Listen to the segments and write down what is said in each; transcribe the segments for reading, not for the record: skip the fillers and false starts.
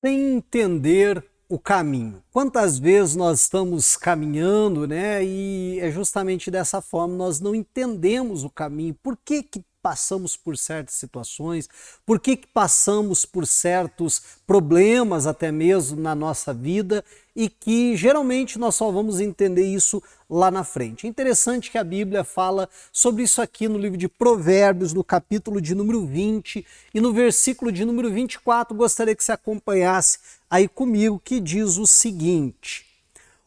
Sem entender o caminho. Quantas vezes nós estamos caminhando, né? E é justamente dessa forma nós não entendemos o caminho. Por que que passamos por certas situações? Por que que passamos por certos problemas até mesmo na nossa vida e que geralmente nós só vamos entender isso lá na frente. É interessante que a Bíblia fala sobre isso aqui no livro de Provérbios, no capítulo de número 20 e no versículo de número 24. Gostaria que você acompanhasse aí comigo, que diz o seguinte: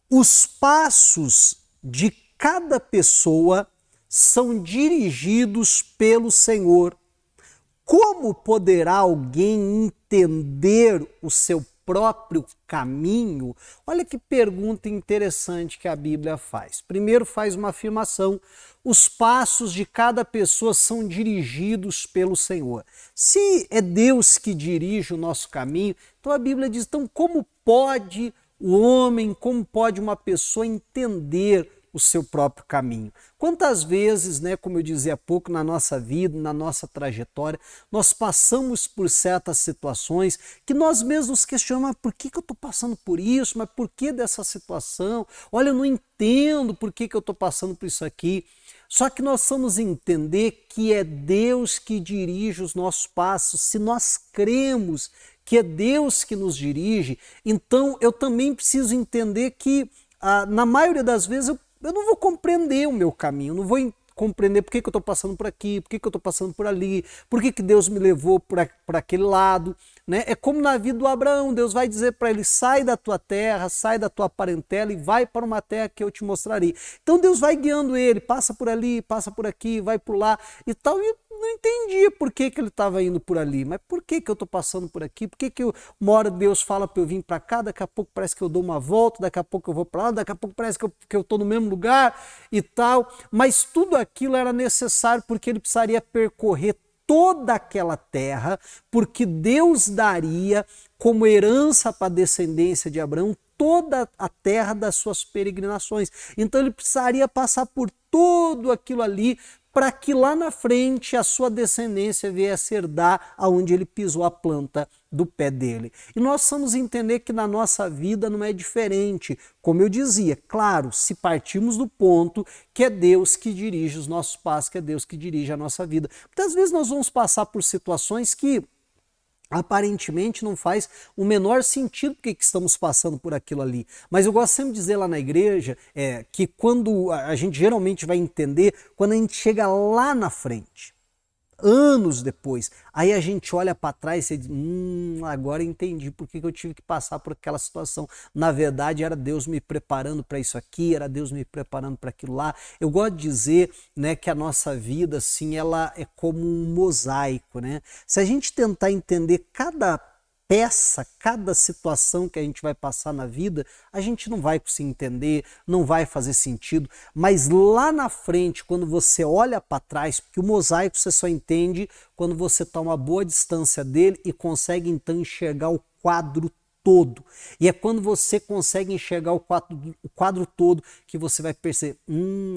os passos de cada pessoa são dirigidos pelo Senhor. Como poderá alguém entender o seu próprio caminho? Olha que pergunta interessante que a Bíblia faz. Primeiro faz uma afirmação: os passos de cada pessoa são dirigidos pelo Senhor. Se é Deus que dirige o nosso caminho, então a Bíblia diz, então como pode o homem, como pode uma pessoa entender o seu próprio caminho? Quantas vezes, né, como eu dizia há pouco, na nossa vida, na nossa trajetória, nós passamos por certas situações que nós mesmos questionamos: mas por que que eu estou passando por isso? Mas por que dessa situação? Olha, eu não entendo por que que eu estou passando por isso aqui. Só que nós vamos entender que é Deus que dirige os nossos passos. Se nós cremos que é Deus que nos dirige, então eu também preciso entender que, na maioria das vezes, eu não vou compreender o meu caminho, eu não vou compreender por que que eu estou passando por aqui, por que que eu estou passando por ali, por que que Deus me levou para aquele lado. Né? É como na vida do Abraão, Deus vai dizer para ele: sai da tua terra, sai da tua parentela e vai para uma terra que eu te mostrarei. Então Deus vai guiando ele, passa por ali, passa por aqui, vai por lá e tal, e não entendia por que que ele estava indo por ali, mas por que que eu estou passando por aqui, por que que uma hora Deus fala para eu vir para cá, daqui a pouco parece que eu dou uma volta, daqui a pouco eu vou para lá, daqui a pouco parece que eu estou no mesmo lugar e tal, mas tudo aquilo era necessário porque ele precisaria percorrer toda aquela terra, porque Deus daria como herança para a descendência de Abraão toda a terra das suas peregrinações. Então ele precisaria passar por tudo aquilo ali para que lá na frente a sua descendência viesse herdar aonde ele pisou a planta do pé dele. E nós vamos entender que na nossa vida não é diferente. Como eu dizia, claro, se partirmos do ponto que é Deus que dirige os nossos passos, que é Deus que dirige a nossa vida. Muitas vezes nós vamos passar por situações que aparentemente não faz o menor sentido porque que estamos passando por aquilo ali. Mas eu gosto sempre de dizer lá na igreja que quando a gente geralmente vai entender, quando a gente chega lá na frente, anos depois, aí a gente olha para trás e diz: agora entendi por que que eu tive que passar por aquela situação. Na verdade, era Deus me preparando para isso aqui, era Deus me preparando para aquilo lá. Eu gosto de dizer, né, que a nossa vida, assim, ela é como um mosaico, né? Se a gente tentar entender cada peça, cada situação que a gente vai passar na vida, a gente não vai conseguir entender, não vai fazer sentido, mas lá na frente, quando você olha para trás, porque o mosaico você só entende quando você está a uma boa distância dele e consegue então enxergar o quadro todo. E é quando você consegue enxergar o quadro todo que você vai perceber: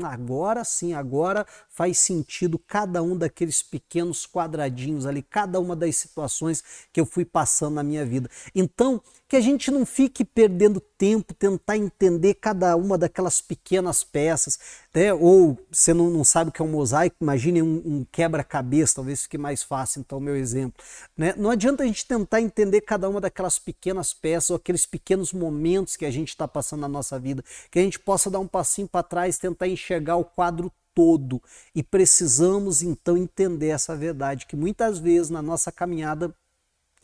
agora sim, agora faz sentido cada um daqueles pequenos quadradinhos ali, cada uma das situações que eu fui passando na minha vida. Então, que a gente não fique perdendo tempo tentar entender cada uma daquelas pequenas peças, né? Ou você não sabe o que é um mosaico, imagine um quebra-cabeça, talvez fique mais fácil então o meu exemplo. Né? Não adianta a gente tentar entender cada uma daquelas pequenas peças ou aqueles pequenos momentos que a gente está passando na nossa vida, que a gente possa dar um passinho para trás, tentar enxergar o quadro todo. E precisamos então entender essa verdade, que muitas vezes na nossa caminhada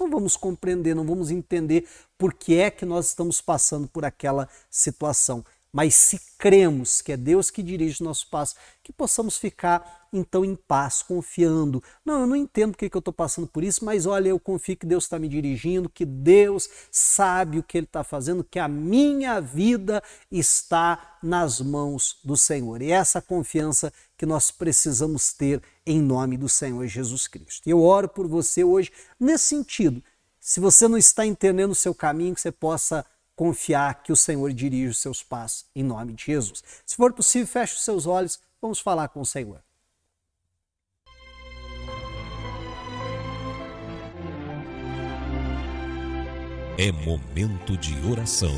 não vamos compreender, não vamos entender por que é que nós estamos passando por aquela situação. Mas se cremos que é Deus que dirige o nosso passo, que possamos ficar então em paz, confiando. Não, eu não entendo porque que eu estou passando por isso, mas olha, eu confio que Deus está me dirigindo, que Deus sabe o que Ele está fazendo, que a minha vida está nas mãos do Senhor. E essa confiança que nós precisamos ter em nome do Senhor Jesus Cristo. E eu oro por você hoje nesse sentido. Se você não está entendendo o seu caminho, que você possa confiar que o Senhor dirige os seus passos em nome de Jesus. Se for possível, feche os seus olhos, vamos falar com o Senhor. É momento de oração.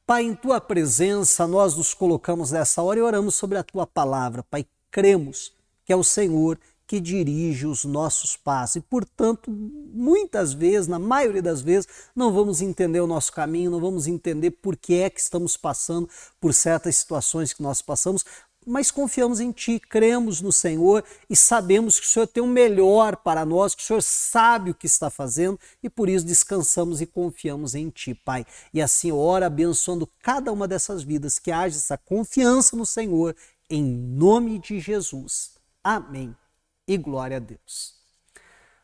Pai, em Tua presença, nós nos colocamos nessa hora e oramos sobre a Tua palavra. Pai, cremos que é o Senhor que dirige os nossos passos e, portanto, muitas vezes, na maioria das vezes, não vamos entender o nosso caminho, não vamos entender por que é que estamos passando por certas situações que nós passamos, mas confiamos em Ti, cremos no Senhor e sabemos que o Senhor tem o melhor para nós, que o Senhor sabe o que está fazendo e por isso descansamos e confiamos em Ti, Pai. E assim, ora abençoando cada uma dessas vidas, que haja essa confiança no Senhor, em nome de Jesus. Amém. E glória a Deus.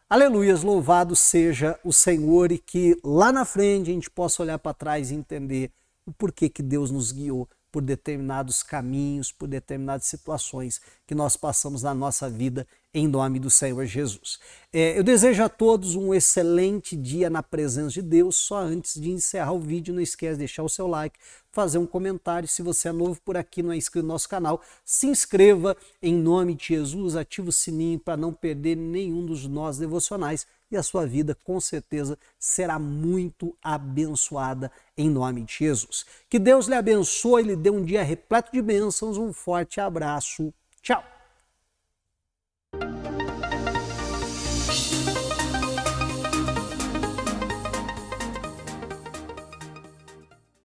Aleluias, louvado seja o Senhor e que lá na frente a gente possa olhar para trás e entender o porquê que Deus nos guiou por determinados caminhos, por determinadas situações que nós passamos na nossa vida, em nome do Senhor Jesus. Eu desejo a todos um excelente dia na presença de Deus. Só antes de encerrar o vídeo, não esquece de deixar o seu like, fazer um comentário. Se você é novo por aqui, não é inscrito no nosso canal, se inscreva em nome de Jesus, ativa o sininho para não perder nenhum dos nossos devocionais e a sua vida com certeza será muito abençoada em nome de Jesus. Que Deus lhe abençoe e lhe dê um dia repleto de bênçãos. Um forte abraço. Tchau!